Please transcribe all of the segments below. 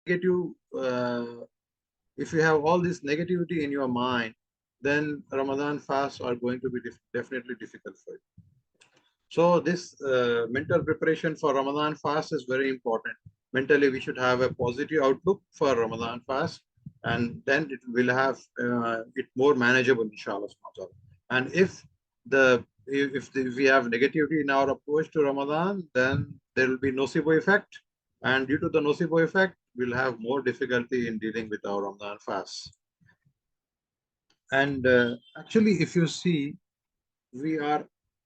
negative, if you have all this negativity in your mind, then Ramadan fasts are going to be definitely difficult for you. So this mental preparation for Ramadan fast is very important. Mentally, we should have a positive outlook for Ramadan fast, and then it will have it more manageable, inshallah. And if we have negativity in our approach to Ramadan, then there will be nocebo effect, and due to the nocebo effect, we'll have more difficulty in dealing with our Ramadan fast. And actually, if you see, we are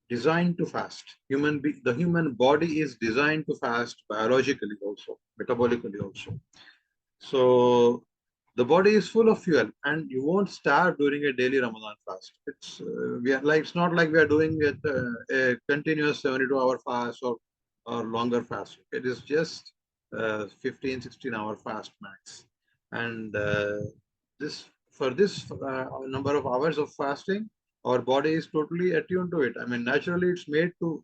designed to fast. The human body is designed to fast biologically also, metabolically also. So the body is full of fuel, and you won't starve during a daily Ramadan fast. It's not like we are doing a continuous 72-hour fast or longer fast. It is just 15, 16-hour fast max. And this for this number of hours of fasting, our body is totally attuned to it. I mean, naturally, it's made to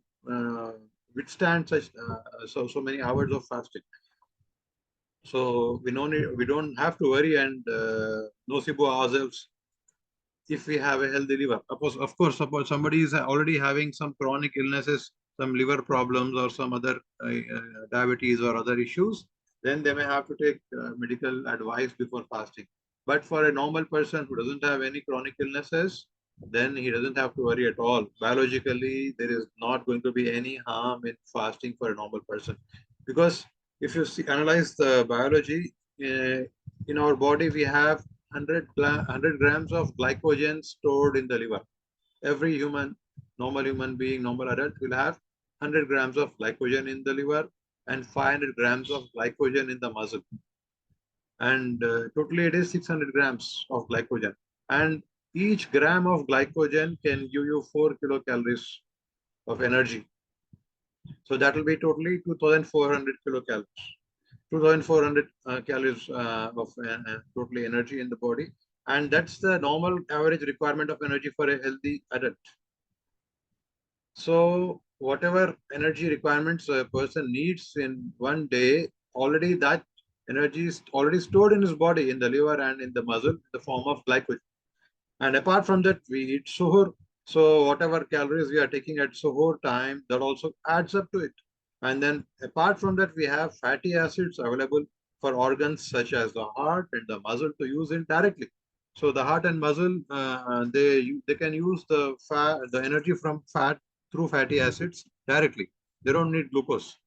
withstand such so many hours of fasting. So we don't have to worry and nocebo ourselves if we have a healthy liver. Of course, suppose somebody is already having some chronic illnesses, some liver problems or some other diabetes or other issues, then they may have to take medical advice before fasting. But for a normal person who doesn't have any chronic illnesses, then he doesn't have to worry at all. Biologically, there is not going to be any harm in fasting for a normal person. Because if you analyze the biology, in our body, we have 100 grams of glycogen stored in the liver. Every normal human being, normal adult will have 100 grams of glycogen in the liver and 500 grams of glycogen in the muscle. And totally it is 600 grams of glycogen. And each gram of glycogen can give you 4 kilocalories of energy. So that will be totally 2,400 kilocalories. 2,400 calories of totally energy in the body. And that's the normal average requirement of energy for a healthy adult. So whatever energy requirements a person needs in one day, already that energy is already stored in his body, in the liver and in the muscle, in the form of glycogen. And apart from that, we eat suhoor. So whatever calories we are taking at suhoor time, that also adds up to it. And then apart from that, we have fatty acids available for organs such as the heart and the muscle to use indirectly. So the heart and muscle, they can use the energy from fat through fatty acids directly. They don't need glucose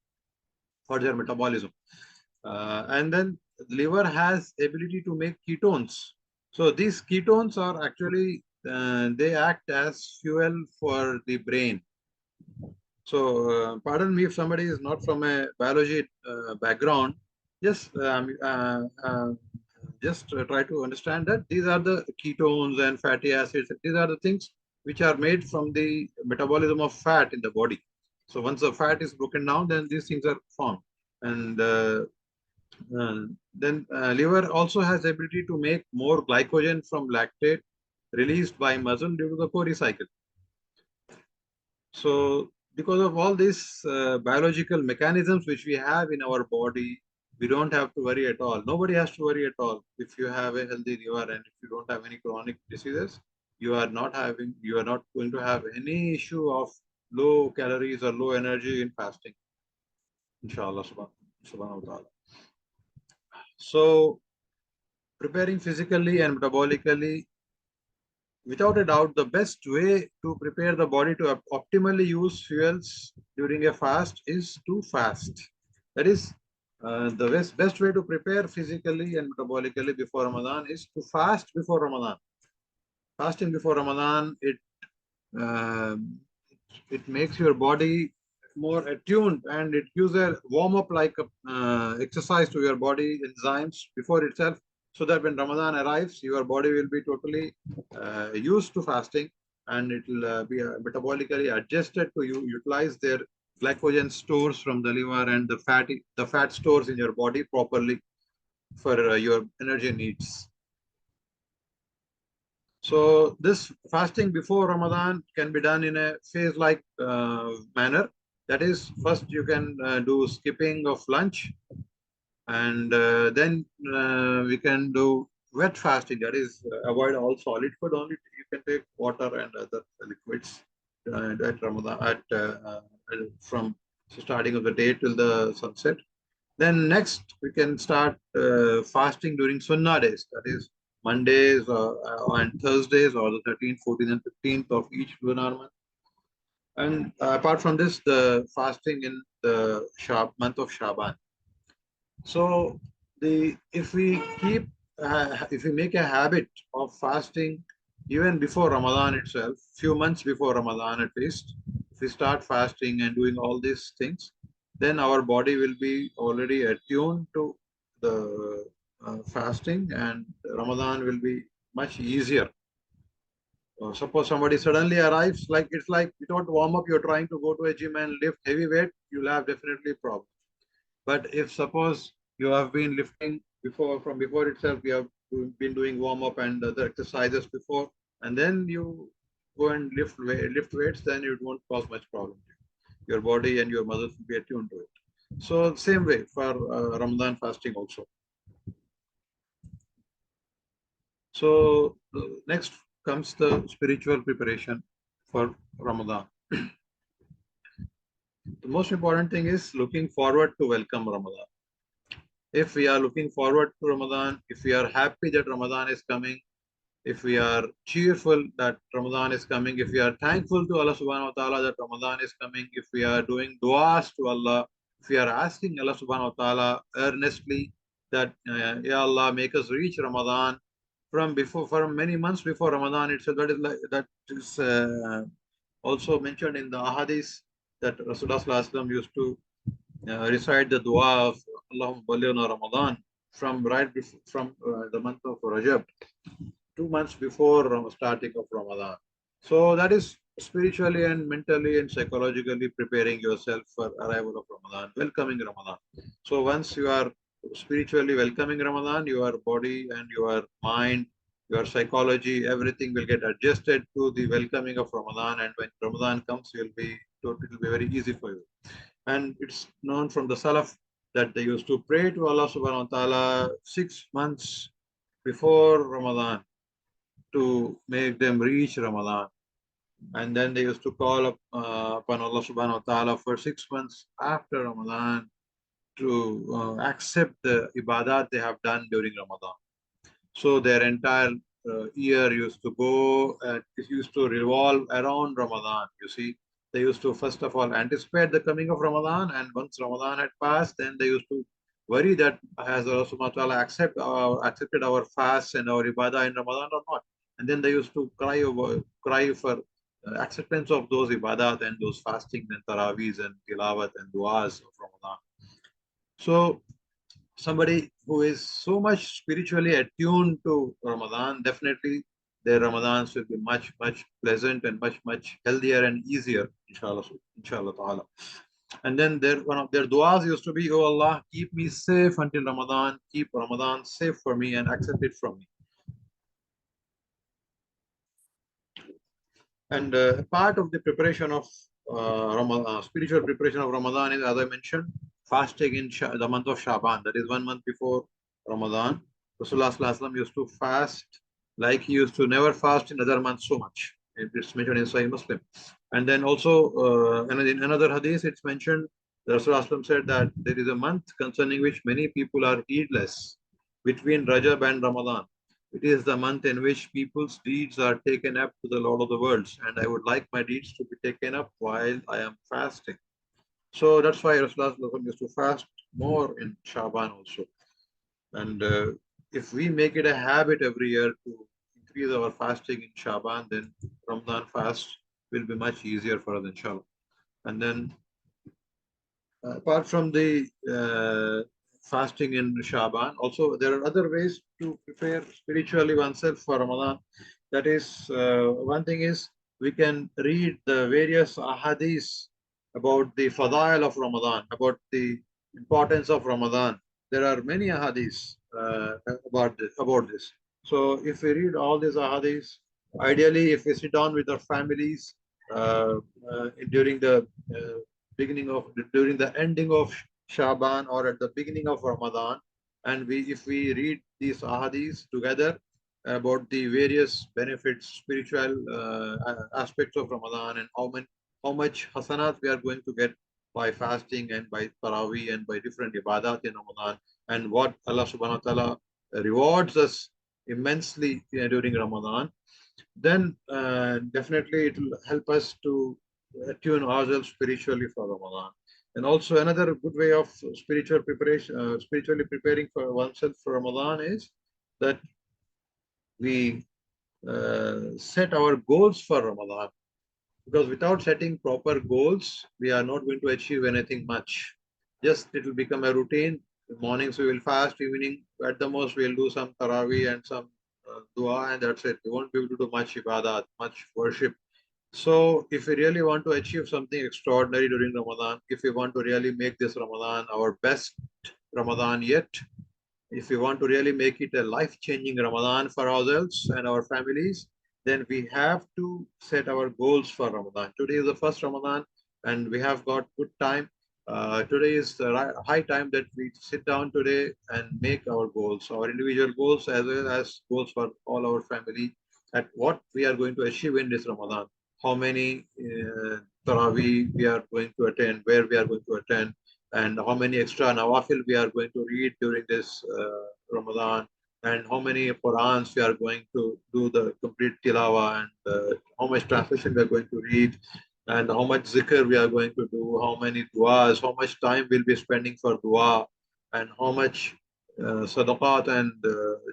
for their metabolism. And then liver has ability to make ketones. So these ketones are actually, they act as fuel for the brain. So pardon me if somebody is not from a biology background, just try to understand that these are the ketones and fatty acids. These are the things which are made from the metabolism of fat in the body. So once the fat is broken down, then these things are formed. And then liver also has the ability to make more glycogen from lactate released by muscle due to the Cori cycle. So because of all these biological mechanisms which we have in our body, we don't have to worry at all. Nobody has to worry at all. If you have a healthy liver and if you don't have any chronic diseases, you are not going to have any issue of low calories or low energy in fasting. Inshallah subhanahu wa ta'ala. So preparing physically and metabolically, without a doubt, the best way to prepare the body to optimally use fuels during a fast is to fast. That is, the best way to prepare physically and metabolically before Ramadan is to fast before Ramadan. Fasting before Ramadan, uh, it makes your body more attuned and it gives a warm up like exercise to your body enzymes before itself, so that when Ramadan arrives, your body will be totally used to fasting and it will be metabolically adjusted to utilize their glycogen stores from the liver and the fat stores in your body properly for your energy needs. So this fasting before Ramadan can be done in a phase-like manner. That is, first you can do skipping of lunch, And then we can do wet fasting. That is, avoid all solid food. Only you can take water and other liquids at Ramadan from starting of the day till the sunset. Then next we can start fasting during Sunnah days. That is Mondays and Thursdays, or the 13th, 14th, and 15th of each lunar month. And apart from this, the fasting in the month of Shaban. So the if we make a habit of fasting even before Ramadan itself, few months before Ramadan at least, if we start fasting and doing all these things, then our body will be already attuned to the fasting, and Ramadan will be much easier. Suppose somebody suddenly arrives, like it's like without warm up, you're trying to go to a gym and lift heavy weight, you'll have definitely problem. But if suppose you have been lifting before, from before itself, you have been doing warm up and other exercises before, and then you go and lift weights, then it won't cause much problem. Your body and your muscles will be attuned to it. So same way for Ramadan fasting also. So next comes the spiritual preparation for Ramadan. The most important thing is looking forward to welcome Ramadan. If we are looking forward to Ramadan, if we are happy that Ramadan is coming, if we are cheerful that Ramadan is coming, if we are thankful to Allah subhanahu wa ta'ala that Ramadan is coming, if we are doing du'as to Allah, if we are asking Allah subhanahu wa ta'ala earnestly that, Ya Allah, make us reach Ramadan from many months before Ramadan itself. That is also mentioned in the ahadith that Rasulullah sallallahu alaihi wasallam used to recite the dua of Allahumma ballighna Ramadan from the month of Rajab, 2 months before starting of Ramadan. So that is spiritually and mentally and psychologically preparing yourself for arrival of Ramadan, welcoming Ramadan. So once you are spiritually welcoming Ramadan, your body and your mind, your psychology, everything will get adjusted to the welcoming of Ramadan. And when Ramadan comes, it will be very easy for you. And it's known from the Salaf that they used to pray to Allah subhanahu wa ta'ala 6 months before Ramadan to make them reach Ramadan. And then they used to call upon Allah subhanahu wa ta'ala for 6 months after Ramadan to accept the ibadat they have done during Ramadan. So their entire year used to go, it used to revolve around Ramadan. You see, they used to first of all anticipate the coming of Ramadan, and once Ramadan had passed, then they used to worry that has Allah subhanahu wa ta'ala accepted our fast and our ibadah in Ramadan or not. And then they used to cry for acceptance of those ibadat and those fasting and tarawis and tilawat and du'as of Ramadan. So somebody who is so much spiritually attuned to Ramadan, definitely their Ramadans will be much, much pleasant and much, much healthier and easier, inshallah ta'ala. And then one of their du'as used to be, Oh Allah, keep me safe until Ramadan, keep Ramadan safe for me and accept it from me. And part of the preparation of spiritual preparation of Ramadan is, as I mentioned, fasting in the month of Shaban. That is 1 month before Ramadan. Rasulullah sallallahu alaihi wasallam used to fast like he used to never fast in other months so much. It's mentioned in Sahih Muslim. And then also in another hadith, it's mentioned, the Rasulullah sallallahu alaihi wasallam said that there is a month concerning which many people are heedless between Rajab and Ramadan. It is the month in which people's deeds are taken up to the Lord of the worlds, and I would like my deeds to be taken up while I am fasting. So that's why Rasulullah used to fast more in Shaban also. And if we make it a habit every year to increase our fasting in Shaban, then Ramadan fast will be much easier for us, inshallah. And then apart from the fasting in Shaban, also there are other ways to prepare spiritually oneself for Ramadan. That is, one thing is we can read the various ahadiths about the fadail of Ramadan, about the importance of Ramadan. There are many ahadiths about this. So if we read all these ahadiths, ideally, if we sit down with our families during the during the ending of Shaban or at the beginning of Ramadan, and if we read these ahadiths together about the various benefits, spiritual aspects of Ramadan, and how much hasanat we are going to get by fasting and by Taraweeh and by different ibadat in Ramadan, and what Allah subhanahu wa ta'ala rewards us immensely during Ramadan, then definitely it will help us to attune ourselves spiritually for Ramadan. And also another good way of spiritual preparation, spiritually preparing for oneself for Ramadan is that we set our goals for Ramadan. Because without setting proper goals, we are not going to achieve anything much. Just it will become a routine. Mornings we will fast, evening at the most we'll do some tarawih and some dua, and that's it. We won't be able to do much ibadat, much worship. So, if we really want to achieve something extraordinary during Ramadan, if we want to really make this Ramadan our best Ramadan yet, if we want to really make it a life-changing Ramadan for ourselves and our families, then we have to set our goals for Ramadan. Today is the first Ramadan, and we have got good time. Today is the high time that we sit down today and make our goals, our individual goals as well as goals for all our family, at what we are going to achieve in this Ramadan. How many Taraweeh we are going to attend, where we are going to attend, and how many extra nawafil we are going to read during this Ramadan, and how many Qurans we are going to do the complete tilawa, and how much translation we are going to read, and how much zikr we are going to do, how many duas, how much time we'll be spending for dua, and how much sadaqat and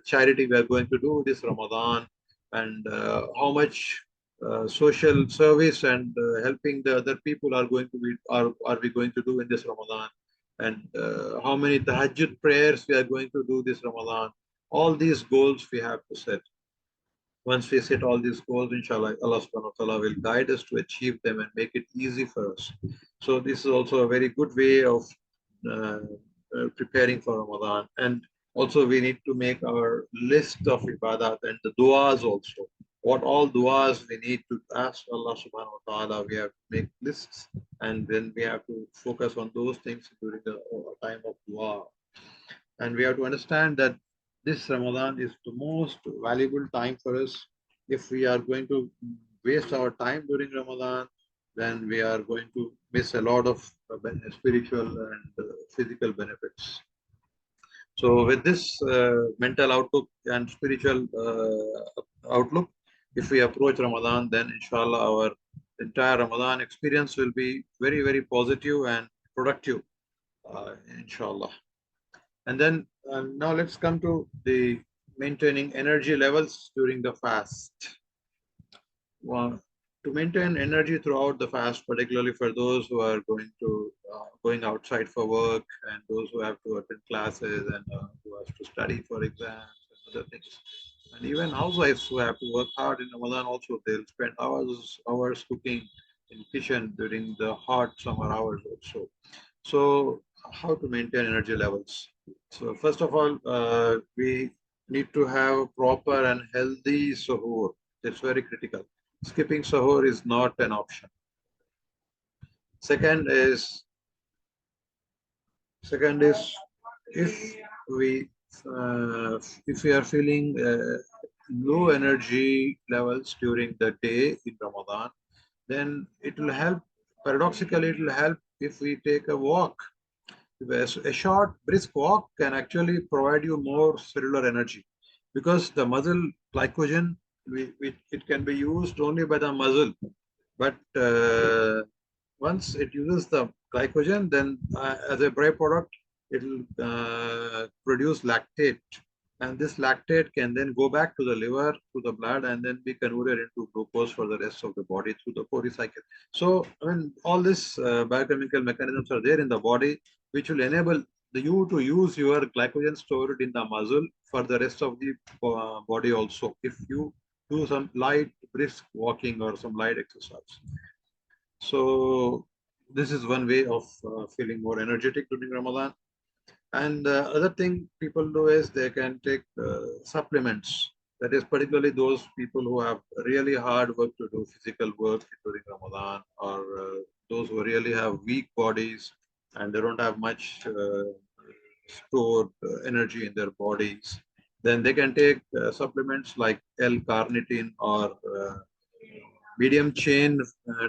charity we are going to do this Ramadan, and how much social service and helping the other people are we going to do in this Ramadan, and how many tahajjud prayers we are going to do this Ramadan. All these goals we have to set. Once we set all these goals, inshallah, Allah subhanahu wa ta'ala will guide us to achieve them and make it easy for us. So this is also a very good way of uh, preparing for Ramadan. And also we need to make our list of ibadat and the du'as also. What all du'as we need to ask Allah subhanahu wa ta'ala, we have to make lists, and then we have to focus on those things during the time of dua. And we have to understand that this Ramadan is the most valuable time for us. If we are going to waste our time during Ramadan, then we are going to miss a lot of spiritual and physical benefits. So, with this mental outlook and spiritual outlook, if we approach Ramadan, then inshallah our entire Ramadan experience will be very, very positive and productive, inshallah. And then now let's come to the maintaining energy levels during the fast. Well, to maintain energy throughout the fast, particularly for those who are going outside for work, and those who have to attend classes, and who have to study for exams and other things, and even housewives who have to work hard in Ramadan also, they'll spend hours cooking in kitchen during the hot summer hours also. So how to maintain energy levels? So first of all, we need to have proper and healthy suhoor. That's very critical. Skipping suhoor is not an option. Second is if we if we are feeling low energy levels during the day in Ramadan, then it will help. Paradoxically, it will help if we take a walk. A short brisk walk can actually provide you more cellular energy, because the muscle glycogen, it can be used only by the muscle, but once it uses the glycogen, then as a byproduct, it will produce lactate. And this lactate can then go back to the liver, to the blood, and then be converted into glucose for the rest of the body through the Cori cycle. So, I mean, all these biochemical mechanisms are there in the body, which will enable you to use your glycogen stored in the muscle for the rest of the body also, if you do some light brisk walking or some light exercise. So this is one way of feeling more energetic during Ramadan. And other thing people do is they can take supplements. That is particularly those people who have really hard work to do physical work during Ramadan, or those who really have weak bodies and they don't have much stored energy in their bodies, then they can take supplements like L-carnitine or medium chain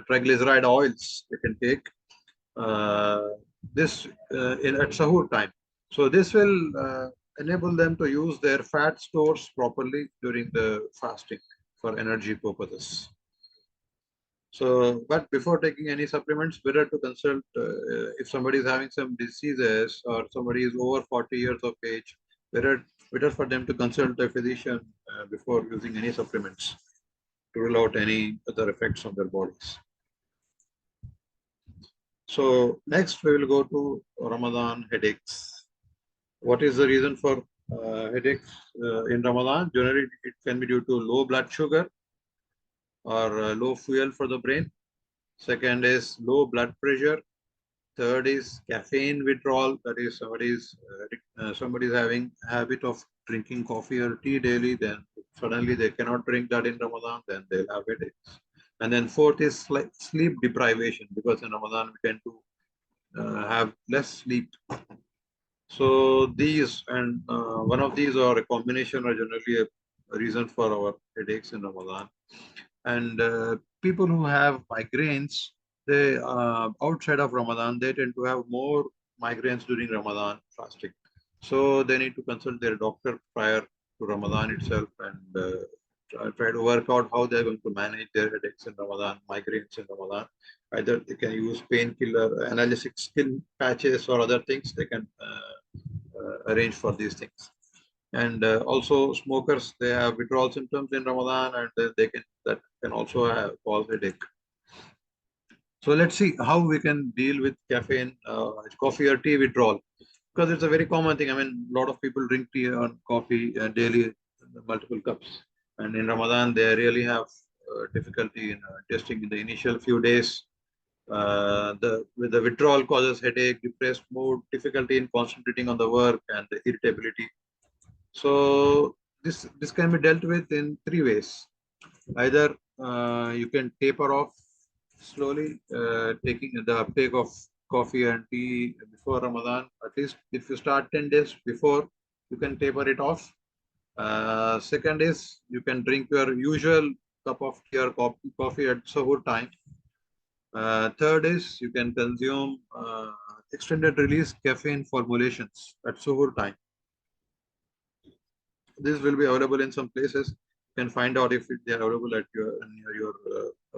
triglyceride oils. They can take uh, this at Sahur time. So this will enable them to use their fat stores properly during the fasting for energy purposes. So, but before taking any supplements, better to consult if somebody is having some diseases or somebody is over 40 years of age, better for them to consult a physician before using any supplements to rule out any other effects on their bodies. So next we will go to Ramadan headaches. What is the reason for headaches in Ramadan? Generally, it can be due to low blood sugar or low fuel for the brain. Second is low blood pressure. Third is caffeine withdrawal. That is somebody is having habit of drinking coffee or tea daily. Then suddenly they cannot drink that in Ramadan. Then they'll have headaches. And then fourth is sleep deprivation, because in Ramadan we tend to have less sleep. So these and one of these or a combination are generally a reason for our headaches in Ramadan. And people who have migraines, they outside of Ramadan, they tend to have more migraines during Ramadan fasting. So they need to consult their doctor prior to Ramadan itself and try to work out how they're going to manage their headaches in Ramadan, migraines in Ramadan. Either they can use painkiller, analgesic skin patches, or other things. They can arrange for these things. And also smokers, they have withdrawal symptoms in Ramadan, and they can that can also cause headache. So let's see how we can deal with caffeine, coffee or tea withdrawal, because it's a very common thing. I mean, a lot of people drink tea or coffee daily, multiple cups, and in Ramadan they really have difficulty in testing in the initial few days. The withdrawal causes headache, depressed mood, difficulty in concentrating on the work, and the irritability. So this can be dealt with in three ways. Either you can taper off slowly, taking the uptake of coffee and tea before Ramadan. At least if you start 10 days before, you can taper it off. Second is you can drink your usual cup of tea or coffee at Suhoor time. Third is you can consume extended release caffeine formulations at Suhoor time. This will be available in some places. You can find out if they are available at your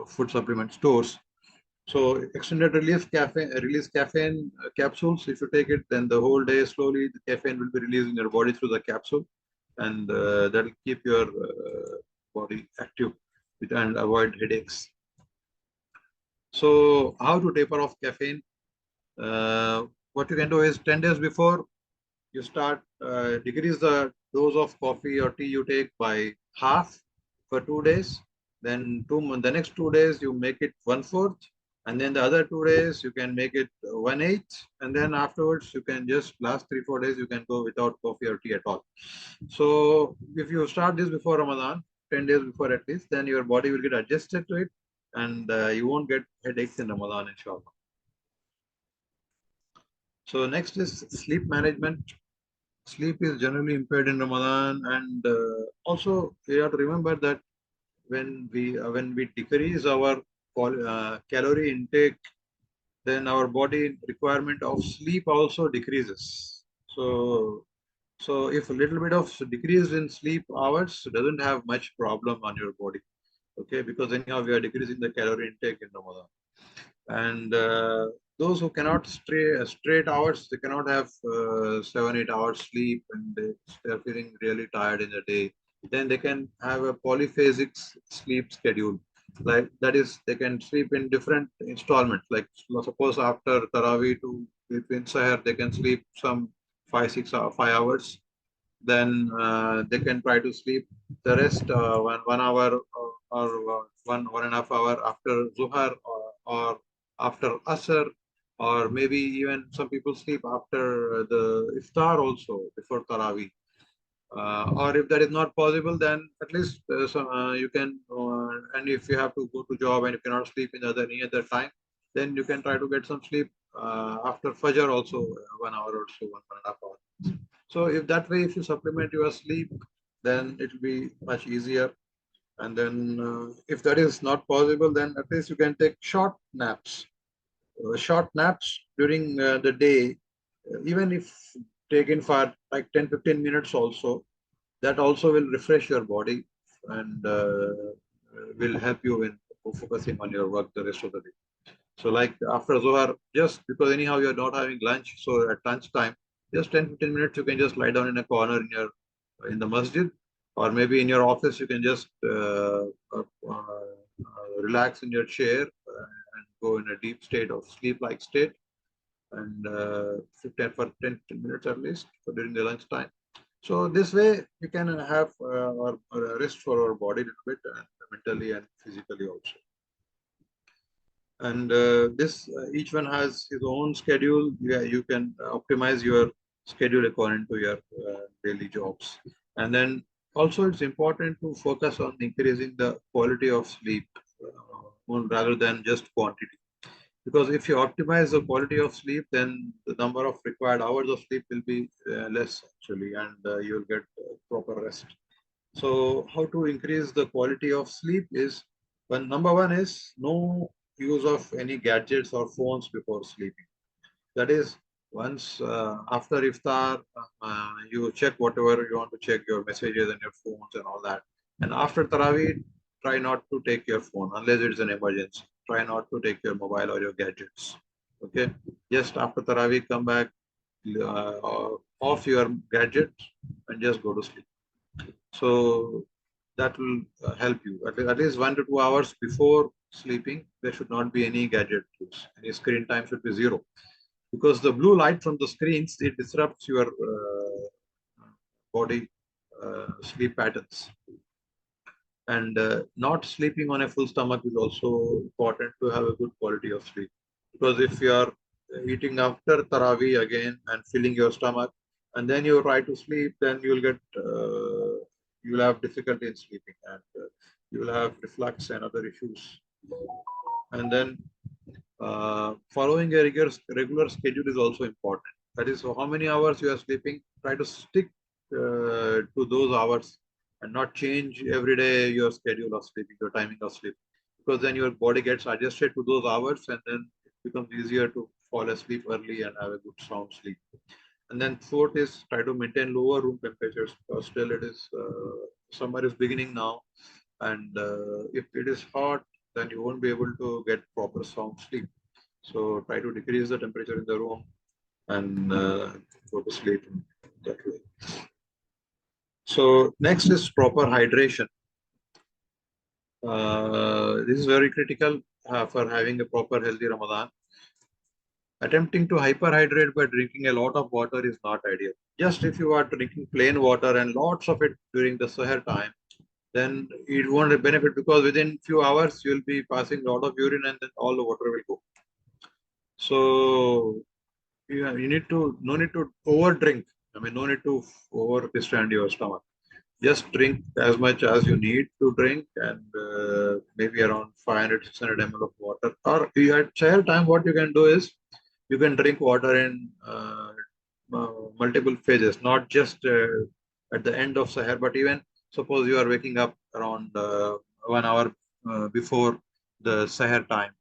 food supplement stores. So extended release caffeine capsules. If you take it, then the whole day slowly the caffeine will be released in your body through the capsule, and that will keep your body active and avoid headaches. So how to taper off caffeine? What you can do is 10 days before you start, decrease the dose of coffee or tea you take by half for 2 days. Then the next 2 days you make it 1/4, and then the other 2 days you can make it 1/8, and then afterwards you can just last 3-4 days you can go without coffee or tea at all. So if you start this before Ramadan, 10 days before at least, then your body will get adjusted to it, and you won't get headaches in Ramadan, inshallah. So next is sleep management. Sleep is generally impaired in Ramadan, and also you have to remember that when we decrease our calorie intake, then our body requirement of sleep also decreases. So if a little bit of decrease in sleep hours doesn't have much problem on your body, okay, because anyhow we are decreasing the calorie intake in Ramadan. And those who cannot straight hours, they cannot have 7-8 hours sleep, and they're feeling really tired in the day, then they can have a polyphasic sleep schedule. Like that is, they can sleep in different installments. Like suppose after Taraweeh to between Sahar, they can sleep some 5 hours. Then they can try to sleep the rest 1 hour or 1.5 hour after Zuhar, or after Asr, or maybe even some people sleep after the Iftar also before Taraweeh. Or if that is not possible, then at least you can, and if you have to go to job and you cannot sleep in any other time, then you can try to get some sleep after Fajr also 1 hour or so, 1.5 hours. So if that way, if you supplement your sleep, then it will be much easier. And then if that is not possible, then at least you can take short naps. Short naps during the day, even if taken for like 10-15 minutes also, that also will refresh your body and will help you in focusing on your work the rest of the day. So like after Zohar, just because anyhow you're not having lunch, so at lunchtime, just 10-15 minutes you can just lie down in a corner in the masjid, or maybe in your office you can just relax in your chair and go in a deep state of sleep-like state, and 10 minutes at least for during the lunchtime. So this way you can have or rest for our body a little bit, and mentally and physically also. And this each one has his own schedule. Yeah, you can optimize your schedule according to your daily jobs. And then also it's important to focus on increasing the quality of sleep rather than just quantity. Because if you optimize the quality of sleep, then the number of required hours of sleep will be less actually, and you'll get proper rest. So how to increase the quality of sleep is, when number one is no use of any gadgets or phones before sleeping. That is, once after iftar, you check whatever you want to check, your messages and your phones and all that. And after Taraweeh, try not to take your phone unless it's an emergency. Try not to take your mobile or your gadgets. Okay, just after Taraweeh, come back, off your gadgets and just go to sleep. So that will help you. At least 1 to 2 hours before sleeping, there should not be any gadget use. Any screen time should be zero, because the blue light from the screens, it disrupts your body sleep patterns. And not sleeping on a full stomach is also important to have a good quality of sleep. Because if you are eating after Taraweeh again and filling your stomach, and then you try to sleep, then you'll have difficulty in sleeping, and you will have reflux and other issues. And then following a regular schedule is also important. That is, so how many hours you are sleeping, try to stick to those hours and not change every day your schedule of sleeping, your timing of sleep. Because then your body gets adjusted to those hours, and then it becomes easier to fall asleep early and have a good sound sleep. And then fourth is try to maintain lower room temperatures, because still it is summer is beginning now, and if it is hot, then you won't be able to get proper sound sleep. So try to decrease the temperature in the room and go to sleep that way. So next is proper hydration. This is very critical for having a proper healthy Ramadan. Attempting to hyperhydrate by drinking a lot of water is not ideal. Just if you are drinking plain water and lots of it during the Sahar time, then it won't benefit, because within few hours you'll be passing a lot of urine and then all the water will go. So you need to no need to over drink. I mean, no need to over distend your stomach. Just drink as much as you need to drink, and maybe around 500-600 ml of water. Or at Sahar time, what you can do is you can drink water in multiple phases, not just at the end of Sahar, but even suppose you are waking up around 1 hour before the Sahar time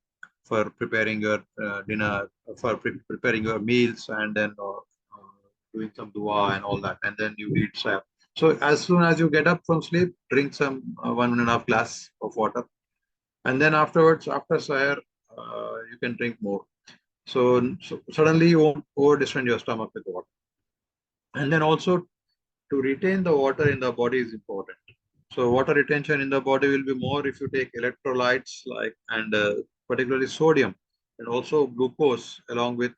for preparing your dinner, for preparing your meals, and then doing some dua and all that, and then you eat Sahar. So as soon as you get up from sleep, drink some 1.5 glass of water, and then afterwards, after Sahar, you can drink more. So suddenly you won't over distend your stomach with water. And then also to retain the water in the body is important. So water retention in the body will be more if you take electrolytes like, and particularly sodium, and also glucose along with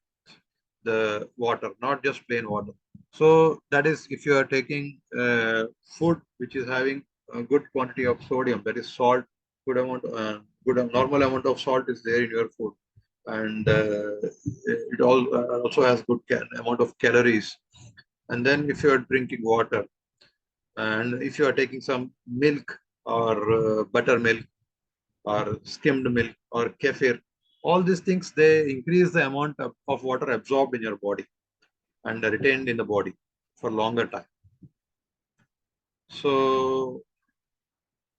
the water, not just plain water. So that is if you are taking food which is having a good quantity of sodium, that is salt, normal amount of salt is there in your food, and it also has good amount of calories. And then if you are drinking water, and if you are taking some milk or buttermilk or skimmed milk or kefir, All these things, they increase the amount of water absorbed in your body and retained in the body for longer time. So,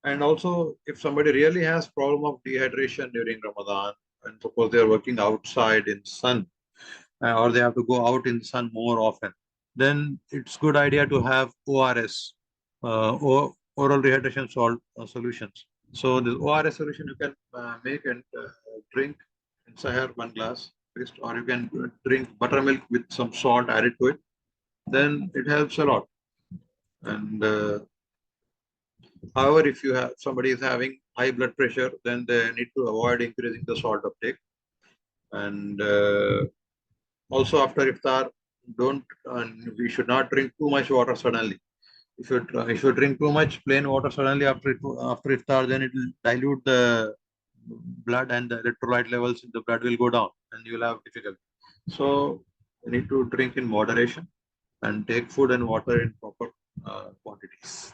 and also if somebody really has problem of dehydration during Ramadan, and suppose they are working outside in sun, or they have to go out in sun more often, then it's good idea to have ORS, or oral rehydration salt solutions. So this ORS solution you can make and drink in Sahar 1 glass, or you can drink buttermilk with some salt added to it. Then it helps a lot. And however, if you have somebody is having high blood pressure, then they need to avoid increasing the salt uptake. And also after iftar, don't we should not drink too much water suddenly. If you drink too much plain water suddenly after iftar, then it will dilute the blood, and the electrolyte levels in the blood will go down, and you will have difficulty. So you need to drink in moderation and take food and water in proper quantities.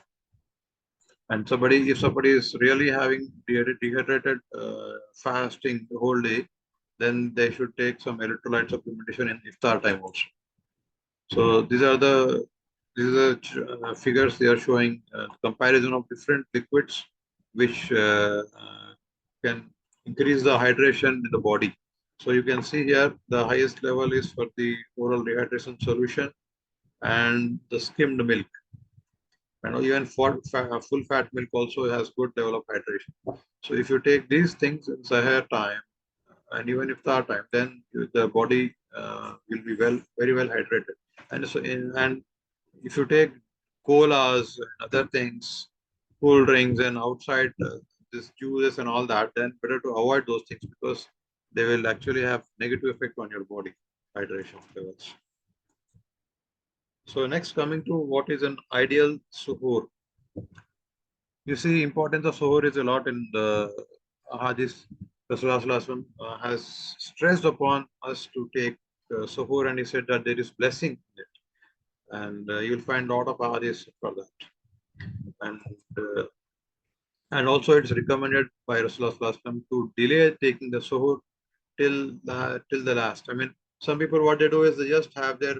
And if somebody is really having dehydrated fasting the whole day, then they should take some electrolyte supplementation in iftar time also. So these are figures they are showing comparison of different liquids which can increase the hydration in the body. So you can see here the highest level is for the oral rehydration solution and the skimmed milk. And even full fat milk also has good level of hydration. So if you take these things in Sahar time and even iftar time, then the body will be very well hydrated. And if you take colas and other things, cool drinks and outside this juices and all that, then better to avoid those things because they will actually have negative effect on your body hydration levels. So next, coming to what is an ideal suhoor. You see, importance of suhoor is a lot in the hadith. Rasulullah has stressed upon us to take suhoor, and he said that there is blessing in it, and you'll find a lot of hadiths for that. And uh, and also it's recommended by Rasulullah to delay taking the suhoor till the last. I mean, some people what they do is they just have their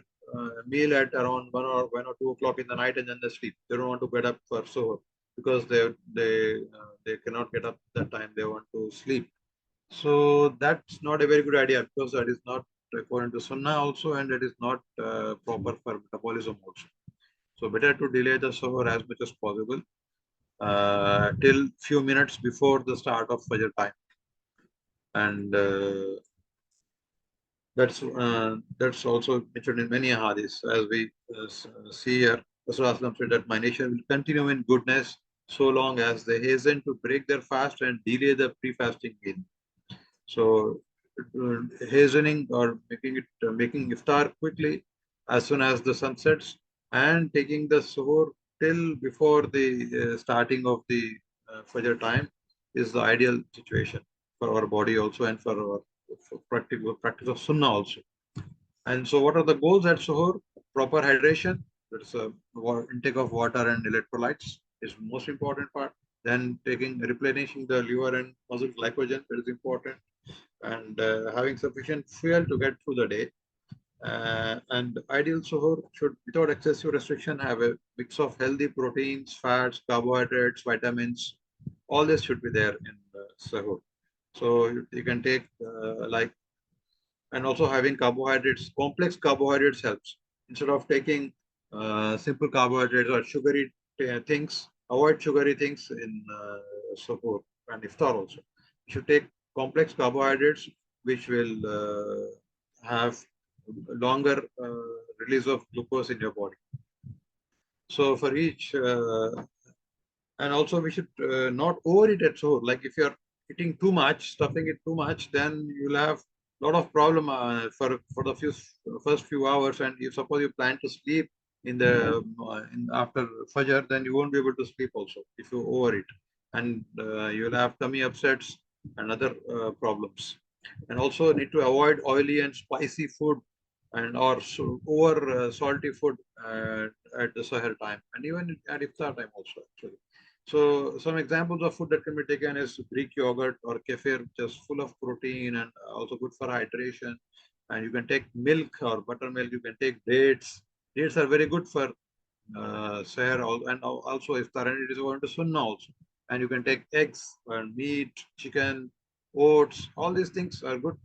meal at around 1 or 2 o'clock in the night and then they sleep. They don't want to get up for suhoor because they cannot get up that time. They want to sleep. So that's not a very good idea because that is not according to Sunnah also, and it is not proper for metabolism also. So better to delay the suhoor as much as possible till few minutes before the start of Fajr time, and that's also mentioned in many hadiths, as we see here. Rasulullah said that my nation will continue in goodness so long as they hasten to break their fast and delay the pre-fasting meal. So hastening or making iftar quickly as soon as the sun sets and taking the suhoor till before the starting of the Fajr time is the ideal situation for our body also and for practice of Sunnah also. And so, what are the goals at Suhoor? Proper hydration. That's a intake of water and electrolytes is most important part. Then replenishing the liver and muscle glycogen, that is important, and having sufficient fuel to get through the day. And ideal suhoor should, without excessive restriction, have a mix of healthy proteins, fats, carbohydrates, vitamins. All this should be there in suhoor. So you can take and also having carbohydrates, complex carbohydrates helps. Instead of taking simple carbohydrates or sugary things, avoid sugary things in suhoor and iftar also. You should take complex carbohydrates which will have longer release of glucose in your body. So for each, and also we should not overeat at suhoor. Like if you're eating too much, stuffing it too much, then you'll have a lot of problem for the first few hours. And if suppose you plan to sleep after Fajr, then you won't be able to sleep also if you overeat, and you'll have tummy upsets and other problems. And also need to avoid oily and spicy food and or over salty food at the Sahar time and even at iftar time also actually. So some examples of food that can be taken is Greek yogurt or kefir, just full of protein and also good for hydration. And you can take milk or buttermilk. You can take dates. Dates are very good for seher and also iftar, and it is going to sunnah also. And you can take eggs and meat, chicken, oats. All these things are good.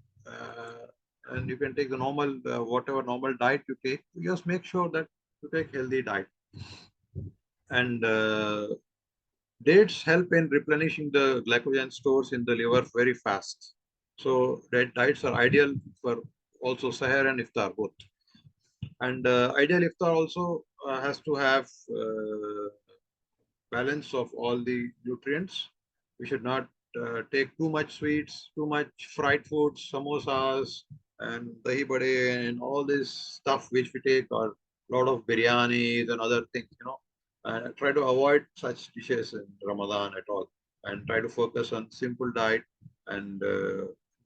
And you can take the normal, whatever normal diet you take. You just make sure that you take healthy diet. And dates help in replenishing the glycogen stores in the liver very fast. So that diets are ideal for also Sahar and Iftar both. And ideal Iftar also has to have balance of all the nutrients. We should not take too much sweets, too much fried foods, samosas, and dahi bade, and all this stuff which we take, or a lot of biryanis and other things, try to avoid such dishes in Ramadan at all, and try to focus on simple diet and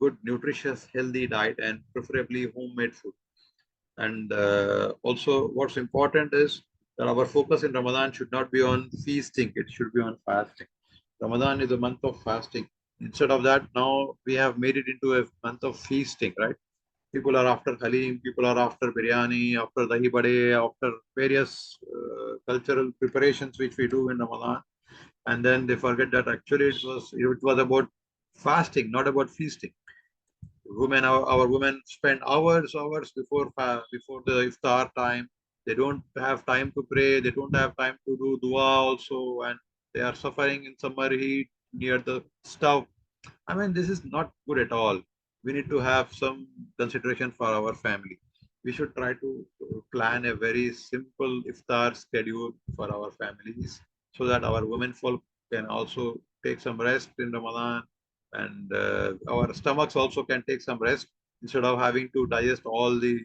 good, nutritious, healthy diet, and preferably homemade food. And also, what's important is that our focus in Ramadan should not be on feasting, it should be on fasting. Ramadan is a month of fasting. Instead of that, now we have made it into a month of feasting, right? People are after halim, people are after biryani, after dahi bade, after various cultural preparations which we do in Ramadan. And then they forget that actually it was about fasting, not about feasting. Our women spend hours before the iftar time. They don't have time to pray, they don't have time to do dua also, and they are suffering in summer heat near the stove. I mean, this is not good at all. We need to have some consideration for our family. We should try to plan a very simple iftar schedule for our families, so that our women folk can also take some rest in Ramadan, and our stomachs also can take some rest instead of having to digest all the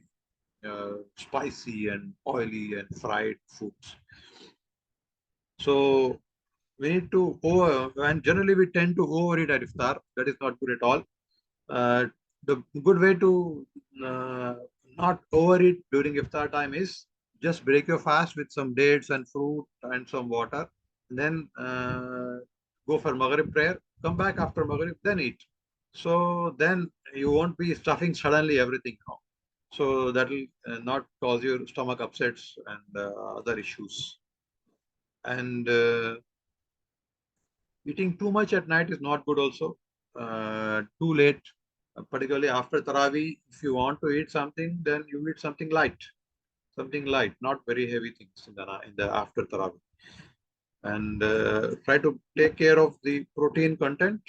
spicy and oily and fried foods. So we need to and generally we tend to overeat at iftar. That is not good at all. Uh, the good way to uh, not overeat during iftar time is just break your fast with some dates and fruit and some water. And then go for Maghrib prayer. Come back after Maghrib, then eat. So then you won't be stuffing suddenly everything now. So that will not cause your stomach upsets and other issues. And eating too much at night is not good also. Too late, particularly after Taraweeh, if you want to eat something, then you eat something light, not very heavy things in the after Taraweeh. And try to take care of the protein content,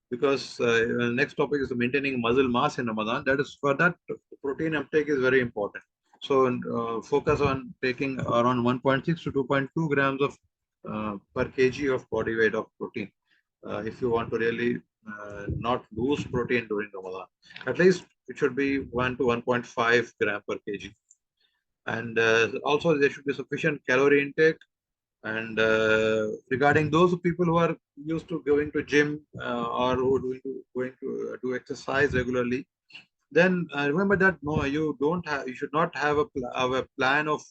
because next topic is maintaining muscle mass in Ramadan. That is for that protein uptake is very important. So focus on taking around 1.6 to 2.2 grams of per kg of body weight of protein. If you want to really not lose protein during Ramadan, at least it should be 1 to 1.5 gram per kg. And also there should be sufficient calorie intake. And regarding those people who are used to going to gym or who are going to do exercise regularly, then remember that no, you should not have a plan of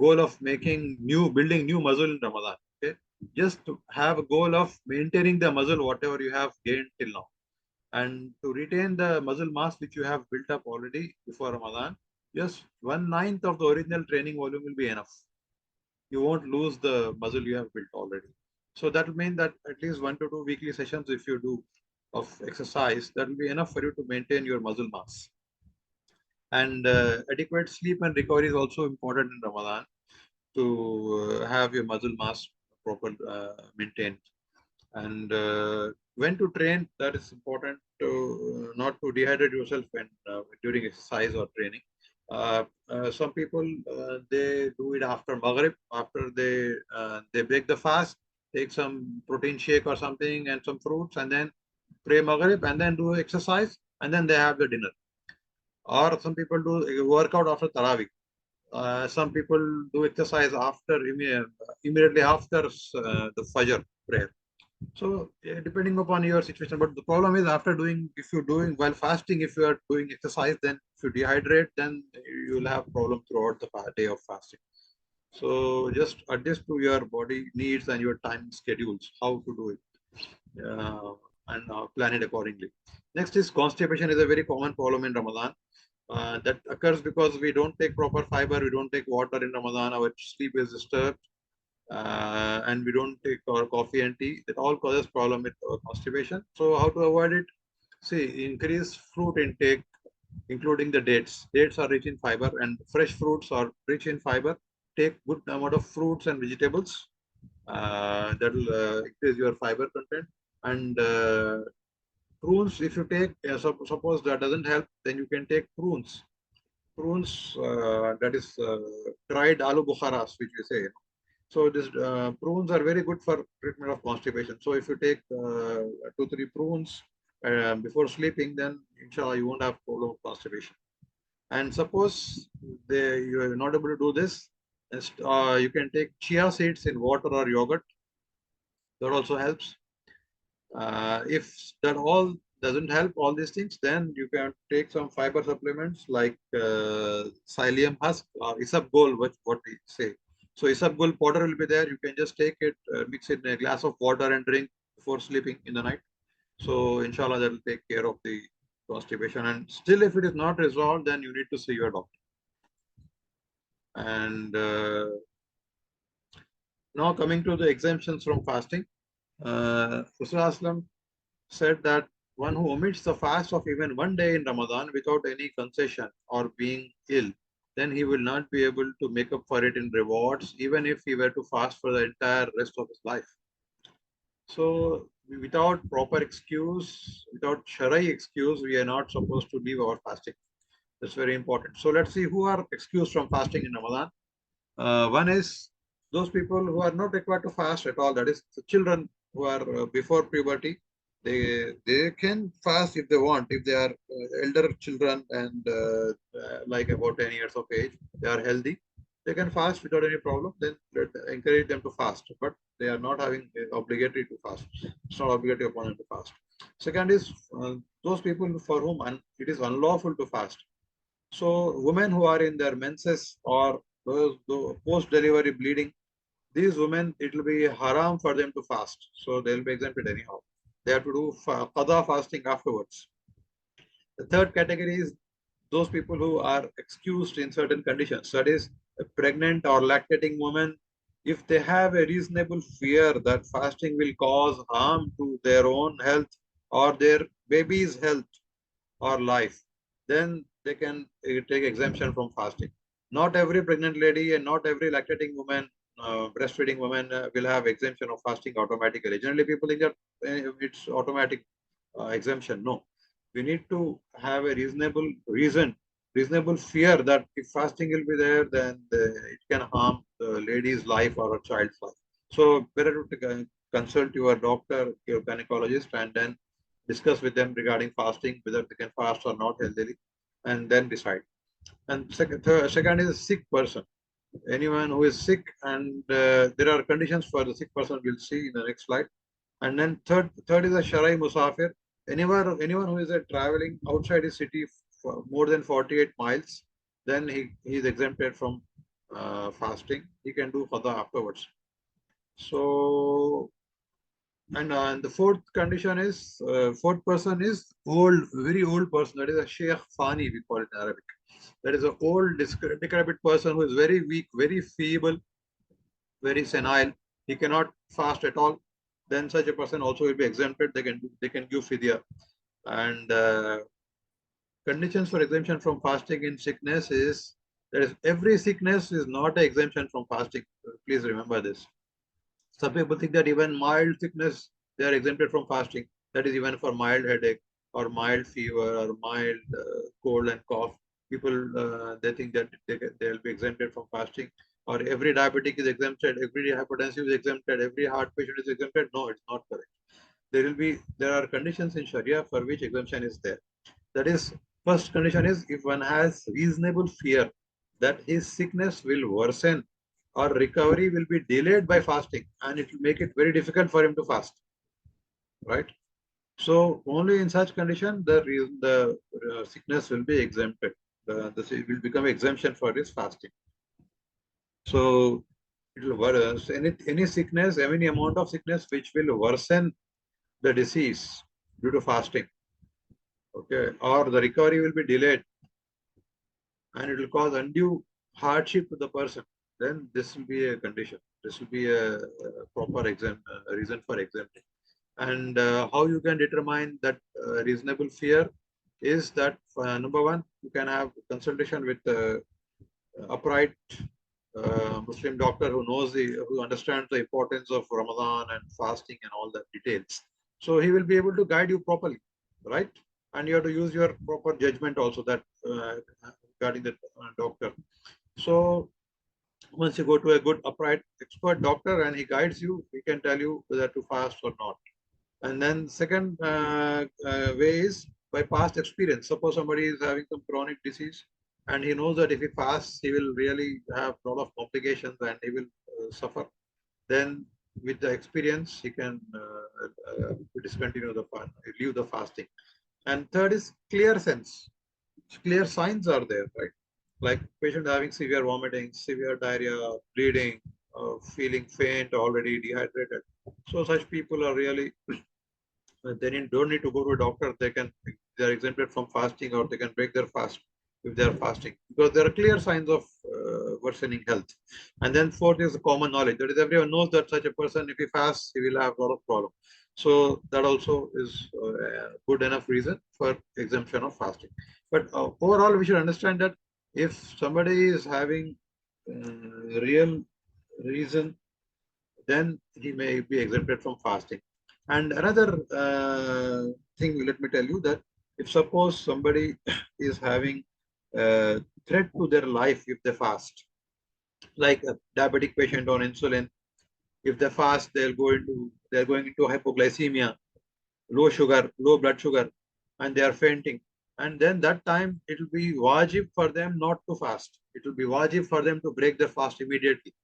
goal of building new muscle in Ramadan. Okay, just to have a goal of maintaining the muscle whatever you have gained till now, and to retain the muscle mass which you have built up already before Ramadan. Just 1/9 of the original training volume will be enough. You won't lose the muscle you have built already. So that will mean that at least 1 to 2 weekly sessions, if you do of exercise, that will be enough for you to maintain your muscle mass. And adequate sleep and recovery is also important in Ramadan to have your muscle mass proper maintained. And when to train, that is important to not to dehydrate yourself during exercise or training. Some people they do it after Maghrib, after they break the fast, take some protein shake or something and some fruits, and then pray Maghrib and then do exercise, and then they have the dinner. Or some people do workout after Tarawih. Some people do exercise immediately after the Fajr prayer. So depending upon your situation, but the problem is if you're doing while fasting, if you are doing exercise, then if you dehydrate, then you will have problem throughout the day of fasting. So just adjust to your body needs and your time schedules, how to do it, and plan it accordingly. Next is constipation is a very common problem in Ramadan. That occurs because we don't take proper fiber, we don't take water in Ramadan, our sleep is disturbed, and we don't take our coffee and tea. That all causes problem with constipation. So how to avoid it? See, increase fruit intake, including the dates. Dates are rich in fiber, and fresh fruits are rich in fiber. Take good amount of fruits and vegetables. That will increase your fiber content. And prunes, if you take, suppose that doesn't help, then you can take prunes. Prunes, that is dried aloo bukharas, which we say. So this prunes are very good for treatment of constipation. So if you take 2 3 prunes before sleeping, then inshallah you won't have problem of constipation. And suppose you are not able to do this, you can take chia seeds in water or yogurt. That also helps. If that all doesn't help, all these things, then you can take some fiber supplements like psyllium husk or isabgol, what we say. So isabgol powder will be there. You can just take it, mix it in a glass of water and drink before sleeping in the night. So inshallah, that will take care of the constipation. And still, if it is not resolved, then you need to see your doctor. And now coming to the exemptions from fasting, Rasulullah said that one who omits the fast of even one day in Ramadan without any concession or being ill, then he will not be able to make up for it in rewards, even if he were to fast for the entire rest of his life. So, without proper excuse, without Sharai excuse, we are not supposed to leave our fasting. That's very important. So, let's see who are excused from fasting in Ramadan. One is those people who are not required to fast at all. That is the children who are before puberty. They can fast if they want. If they are elder children and like about 10 years of age, they are healthy. They can fast without any problem. Then encourage them to fast. But they are not having obligatory to fast. It's not obligatory upon them to fast. Second is those people for whom it is unlawful to fast. So women who are in their menses or those post-delivery bleeding, these women, it will be haram for them to fast. So they'll be exempted anyhow. They have to do qada fasting afterwards. The third category is those people who are excused in certain conditions. That is, a pregnant or lactating woman, if they have a reasonable fear that fasting will cause harm to their own health or their baby's health or life, then they can take exemption from fasting. Not every pregnant lady and not every lactating woman, breastfeeding woman will have exemption of fasting automatically. Generally, people think that it's automatic exemption. No, we need to have a reasonable reason, reasonable fear that if fasting will be there, then it can harm the lady's life or a child's life. So better to consult your doctor, your gynecologist, and then discuss with them regarding fasting, whether they can fast or not healthily, and then decide. And second is a sick person. Anyone who is sick, and there are conditions for the sick person. We'll see in the next slide. And then third is a sharai musafir. Anyone who is traveling outside his city for more than 48 miles, then he is exempted from fasting. He can do qada afterwards. So and the fourth condition is fourth person is old, very old person. That is a Sheikh Fani, we call it in Arabic. That is an old, decrepit person who is very weak, very feeble, very senile. He cannot fast at all. Then such a person also will be exempted. They can give fidya. And conditions for exemption from fasting in sickness is that is every sickness is not an exemption from fasting. Please remember this. Some people think that even mild sickness, they are exempted from fasting. That is even for mild headache or mild fever or mild cold and cough. People, they think that they'll be exempted from fasting. Or every diabetic is exempted, every hypertensive is exempted, every heart patient is exempted. No, it's not correct. There are conditions in Sharia for which exemption is there. That is, first condition is if one has reasonable fear that his sickness will worsen or recovery will be delayed by fasting, and it will make it very difficult for him to fast, right? So only in such condition the sickness will be exempted. The will become exemption for his fasting. So it will worsen any sickness, any amount of sickness which will worsen the disease due to fasting. Okay, or the recovery will be delayed and it will cause undue hardship to the person. Then this will be a condition. This will be a proper reason for exemption. And how you can determine that reasonable fear is that number one, you can have consultation with upright Muslim doctor who understands the importance of Ramadan and fasting and all the details. So he will be able to guide you properly, right? And you have to use your proper judgment also that regarding the doctor. So once you go to a good upright expert doctor and he guides you, he can tell you whether to fast or not. And then second way is by past experience. Suppose somebody is having some chronic disease and he knows that if he fasts, he will really have a lot of complications and he will suffer. Then with the experience, he can discontinue the fast, leave the fasting. And third is clear sense. Clear signs are there, right? Like patient having severe vomiting, severe diarrhea, bleeding, feeling faint, already dehydrated. So such people are really don't need to go to a doctor. They are exempted from fasting or they can break their fast if they are fasting because there are clear signs of worsening health. And then fourth is the common knowledge. That is, everyone knows that such a person, if he fasts, he will have a lot of problems. So that also is a good enough reason for exemption of fasting. But overall, we should understand that if somebody is having real reason, then he may be exempted from fasting. And another thing, let me tell you that if suppose somebody is having a threat to their life if they fast, like a diabetic patient on insulin, if they fast, they're going into hypoglycemia, low sugar, low blood sugar, and they are fainting. And then that time it will be wajib for them not to fast. It will be wajib for them to break their fast immediately,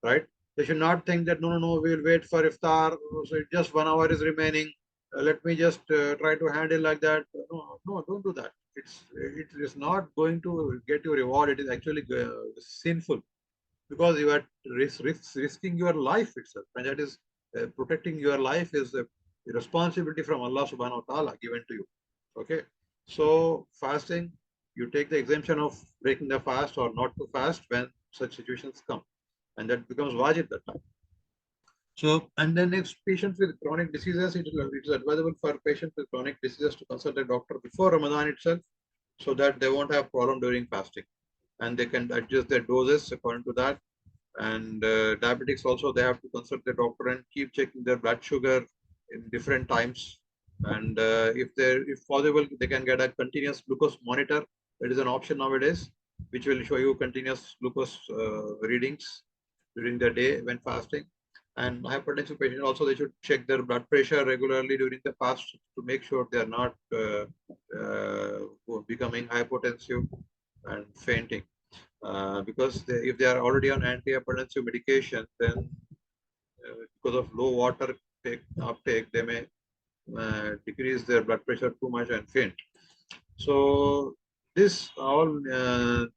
right? They should not think that no, we will wait for iftar. So just 1 hour is remaining. Let me just try to handle like that. No, don't do that. It is not going to get you reward. It is actually sinful because you are risking your life itself, and that is protecting your life is a responsibility from Allah Subhanahu wa Taala given to you. Okay, so fasting, you take the exemption of breaking the fast or not to fast when such situations come, and that becomes wajib that time. So, and then next, patients with chronic diseases, it is advisable for patients with chronic diseases to consult a doctor before Ramadan itself, so that they won't have problem during fasting, and they can adjust their doses according to that. And diabetics also, they have to consult the doctor and keep checking their blood sugar in different times. And if possible, they can get a continuous glucose monitor. That is an option nowadays, which will show you continuous glucose readings during the day when fasting. And hypertensive patients also, they should check their blood pressure regularly during the fast to make sure they are not becoming hypotensive and fainting. Because if they are already on antihypertensive medication, then because of low water uptake, they may decrease their blood pressure too much and faint. So this all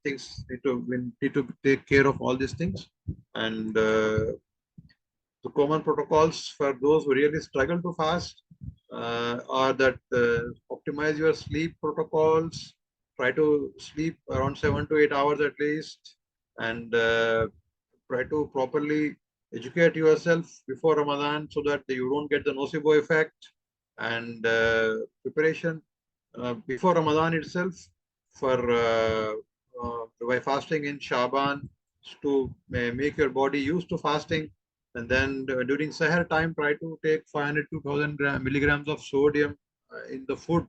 things we need to take care of all these things. And the common protocols for those who really struggle to fast are that optimize your sleep protocols, try to sleep around 7 to 8 hours at least, and try to properly educate yourself before Ramadan so that you don't get the nocebo effect. And preparation before Ramadan itself for by fasting in Shaban to make your body used to fasting. And then during Sahar time, try to take 500 to 1000 milligrams of sodium in the food.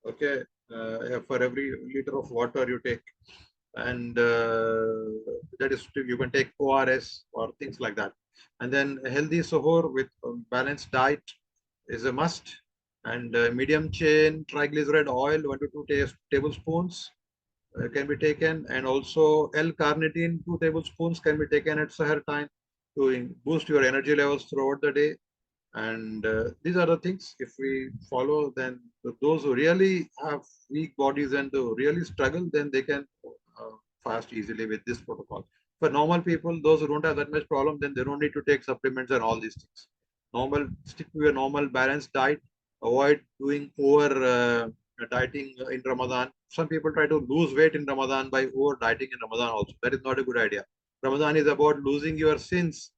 Okay, for every liter of water you take, and that is you can take ORS or things like that. And then a healthy suhoor with balanced diet is a must. And medium chain triglyceride oil, 1 to 2 tablespoons can be taken, and also L-carnitine 2 tablespoons can be taken at Sahar time to boost your energy levels throughout the day. And these are the things, if we follow, then those who really have weak bodies and who really struggle, then they can fast easily with this protocol. For normal people, those who don't have that much problem, then they don't need to take supplements and all these things. Normal, stick to your normal balanced diet. Avoid doing over dieting in Ramadan. Some people try to lose weight in Ramadan by over dieting in Ramadan also. That is not a good idea. Ramadan is about losing your sins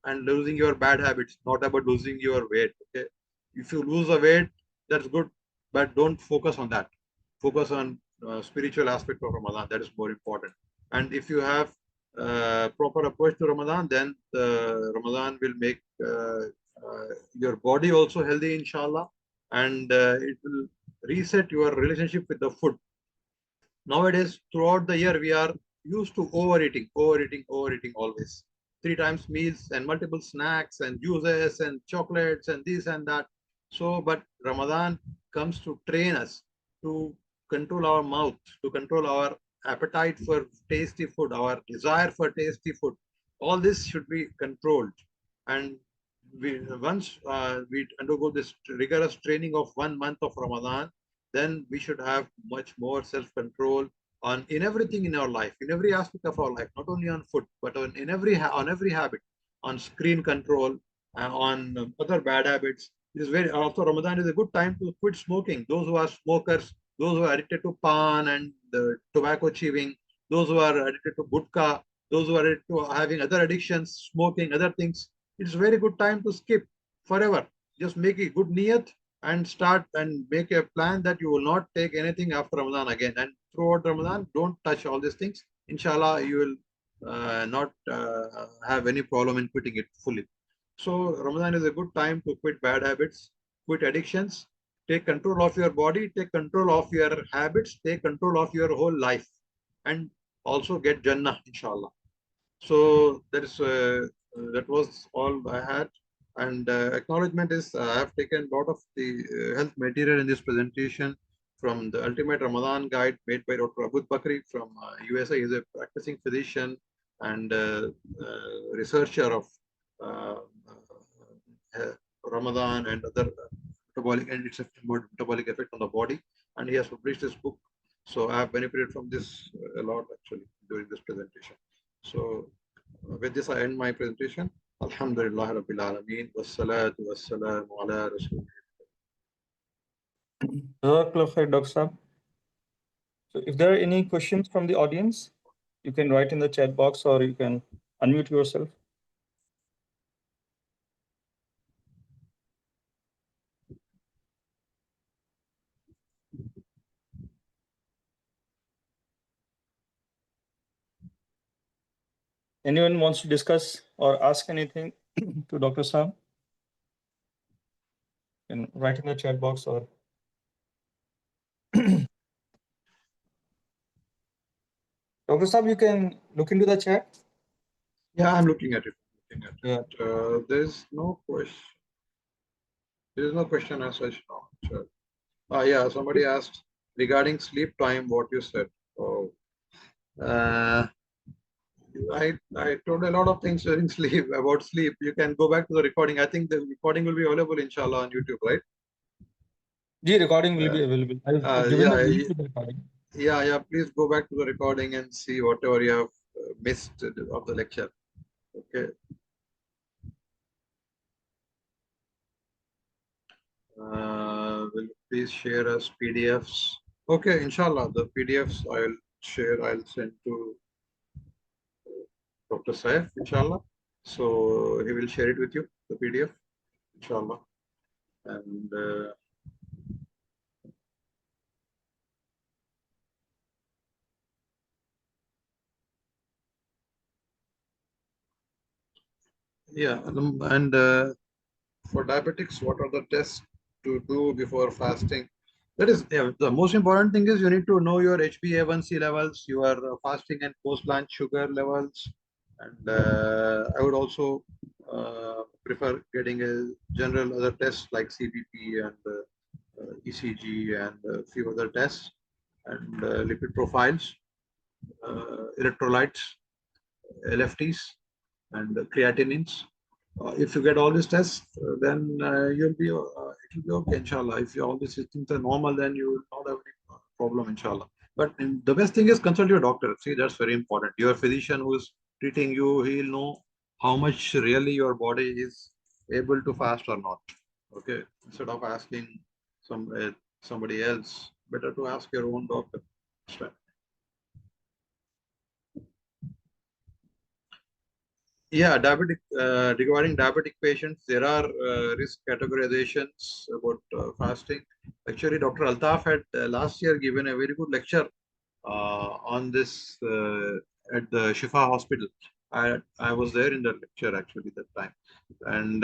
and losing your bad habits, not about losing your weight. Okay, if you lose a weight, that's good, but don't focus on that. Focus on spiritual aspect of Ramadan. That is more important. And if you have proper approach to Ramadan, then Ramadan will make your body also healthy, inshallah, and it will reset your relationship with the food. Nowadays, throughout the year, we are used to overeating always. Three times meals and multiple snacks and juices and chocolates and this and that. So, but Ramadan comes to train us to control our mouth, to control our appetite for tasty food, our desire for tasty food. All this should be controlled. And once we undergo this rigorous training of 1 month of Ramadan, then we should have much more self-control on in everything in our life, in every aspect of our life, not only on food, but on every habit, on screen control, on other bad habits. It is very also Ramadan is a good time to quit smoking. Those who are smokers, those who are addicted to pan and tobacco chewing, those who are addicted to gutka, those who are addicted to having other addictions, smoking, other things. It's a very good time to skip forever. Just make a good niyat and start and make a plan that you will not take anything after Ramadan again. And throughout Ramadan, don't touch all these things. Inshallah, you will not have any problem in quitting it fully. So Ramadan is a good time to quit bad habits, quit addictions, take control of your body, take control of your habits, take control of your whole life, and also get Jannah, inshallah. So that was all I had. And acknowledgement is I have taken a lot of the health material in this presentation from the Ultimate Ramadan Guide made by Dr. Abud Bakri from USA. He is a practicing physician and researcher of uh, Ramadan and other metabolic and its metabolic effect on the body. And he has published this book. So I have benefited from this a lot actually during this presentation. So with this, I end my presentation. Alhamdulillah Rabbil Alameen. Wassalatu wassalamu ala Rasul. Dr. Saab. So if there are any questions from the audience, you can write in the chat box or you can unmute yourself. Anyone wants to discuss or ask anything to Dr. Saab? You can write in the chat box or Dr. Saab, you can look into the chat. Yeah, I'm looking at it. Yeah. There's no question. There is no question as such now. Sure. Yeah, somebody asked regarding sleep time, what you said. Oh, I told a lot of things during sleep about sleep. You can go back to the recording. I think the recording will be available, inshallah, on YouTube, right? The recording will be available. I've given yeah, the link to the recording. Yeah. Please go back to the recording and see whatever you have missed of the lecture. Okay. Will you please share us PDFs? Okay, inshallah, the PDFs I'll share. I'll send to Dr. Saif, inshallah. So he will share it with you, the PDF, inshallah. And yeah, and for diabetics, what are the tests to do before fasting? That is, yeah, the most important thing is you need to know your HbA1c levels, your fasting and post-lunch sugar levels, and I would also prefer getting a general other tests like CBP and ECG and a few other tests and lipid profiles, electrolytes, LFTs, and creatinines. If you get all these tests, then you'll be it will be okay, inshallah. If all these things are normal, then you will not have any problem, inshallah. But the best thing is consult your doctor. See, that's very important. Your physician who is treating you, he will know how much really your body is able to fast or not. Okay, instead of asking some somebody else, better to ask your own doctor. Yeah, regarding diabetic patients, there are risk categorizations about fasting. Actually, Dr. Altaf had last year given a very good lecture on this at the Shifa Hospital. I was there in the lecture actually that time, and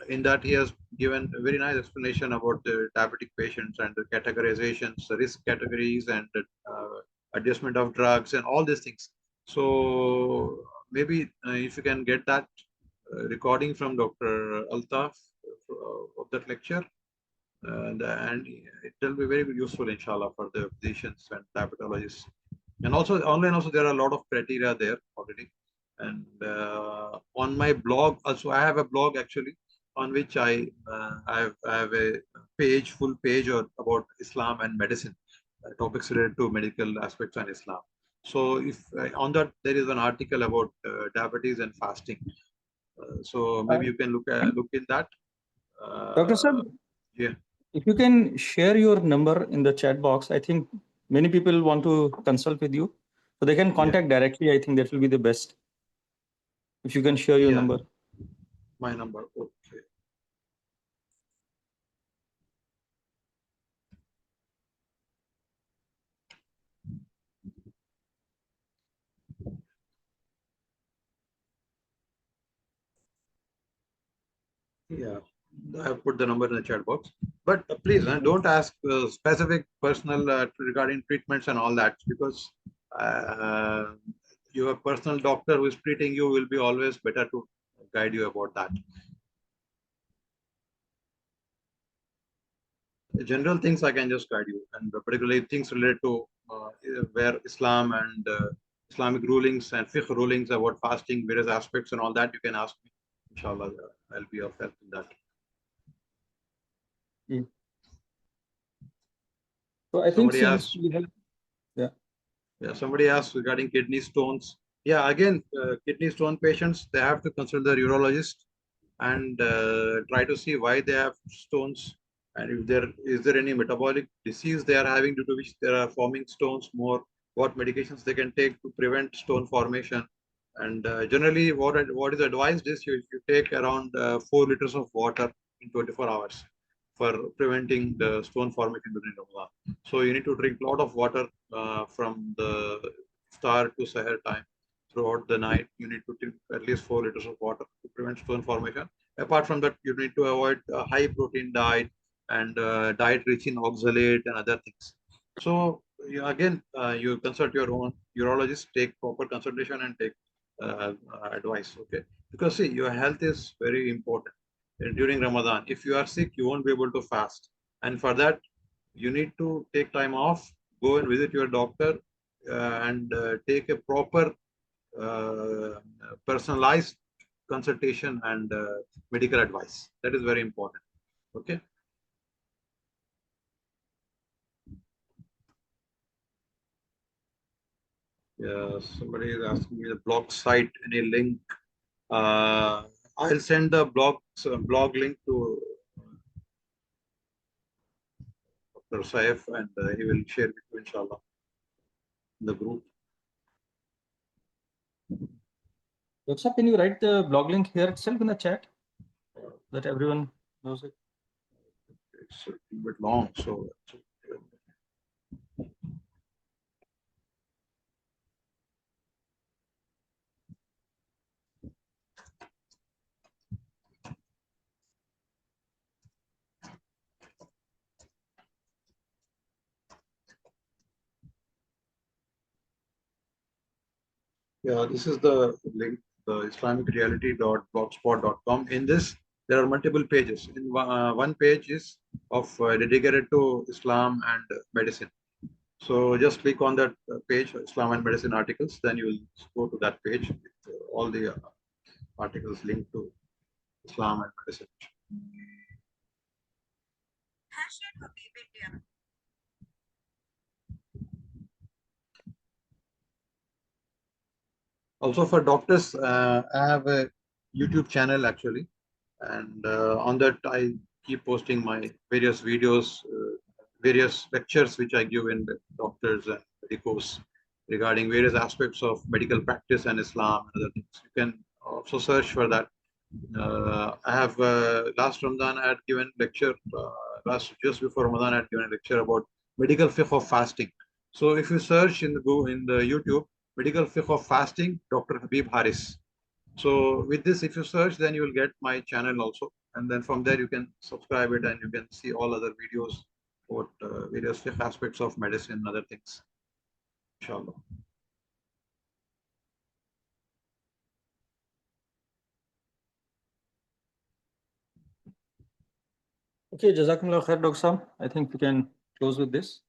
in that he has given a very nice explanation about the diabetic patients and the categorizations, the risk categories, and adjustment of drugs and all these things. So maybe if you can get that recording from Dr. Altaf of that lecture, and it will be very useful, inshallah, for the physicians and diabetologists. And also online, also there are a lot of criteria there already. And on my blog, also I have a blog actually on which I have a page, full page about Islam and medicine, topics related to medical aspects and Islam. So if on that there is an article about diabetes and fasting. So maybe you can look in that. Dr. Sir, Yeah. if you can share your number in the chat box, I think many people want to consult with you. So they can contact directly. I think that will be the best. If you can share your Yeah, number. my number. Okay. Yeah, I have put the number in the chat box. But please don't ask specific personal regarding treatments and all that, because uh, your personal doctor who is treating you will be always better to guide you about that. The general things I can just guide you, and particularly things related to where Islam and Islamic rulings and fiqh rulings about fasting, various aspects and all that, you can ask me. Inshallah, I'll be of help in that. Yeah. So I think Somebody since asked, we have, yeah. yeah, somebody asked regarding kidney stones. Yeah, again, kidney stone patients, they have to consult their urologist and try to see why they have stones, and if there is there any metabolic disease they are having due to which they are forming stones more, what medications they can take to prevent stone formation. And generally, what is advised is you take around 4 liters of water in 24 hours for preventing the stone formation during Ramadan. So you need to drink a lot of water from the Iftar to Sahar time. Throughout the night, you need to drink at least 4 liters of water to prevent stone formation. Apart from that, you need to avoid a high protein diet and diet rich in oxalate and other things. So again, you consult your own urologist, take proper consultation and take advice. Okay, because see, your health is very important during Ramadan. If you are sick, you won't be able to fast, and for that, you need to take time off, go and visit your doctor, and take a proper personalized consultation and medical advice. That is very important. Okay. Yeah, somebody is asking me the blog site, any link. Uh, I'll send the blog link to Dr. Saif, and he will share with you, inshallah, in the group. Doctor, can you write the blog link here itself in the chat that everyone knows it? It's a little bit long, so. Yeah, this is the link, the islamicreality.blogspot.com. In this, there are multiple pages. In one page is of dedicated to Islam and medicine. So just click on that page, Islam and medicine articles. Then you will go to that page with all the articles linked to Islam and medicine. Also for doctors, I have a YouTube channel actually, and on that I keep posting my various videos, various lectures which I give in the doctors and medicos regarding various aspects of medical practice and Islam and other things. You can also search for that. I have last Ramadan I had given lecture. Last just before Ramadan I had given a lecture about medical fiqh of fasting. So if you search in the in the YouTube medical fiqh of fasting, Dr. Habeeb Haris. So with this, if you search, then you will get my channel also, and then from there you can subscribe it and you can see all other videos about various aspects of medicine and other things. Inshallah. Okay, Jazakumullah khair, Dr. Sam. I think we can close with this.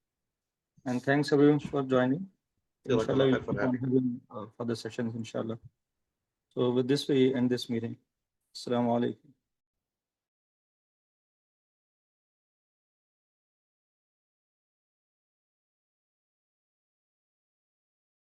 And thanks everyone for joining. Inshallah, we'll keep on having further sessions, inshallah. So with this, we end this meeting. Assalamu alaikum.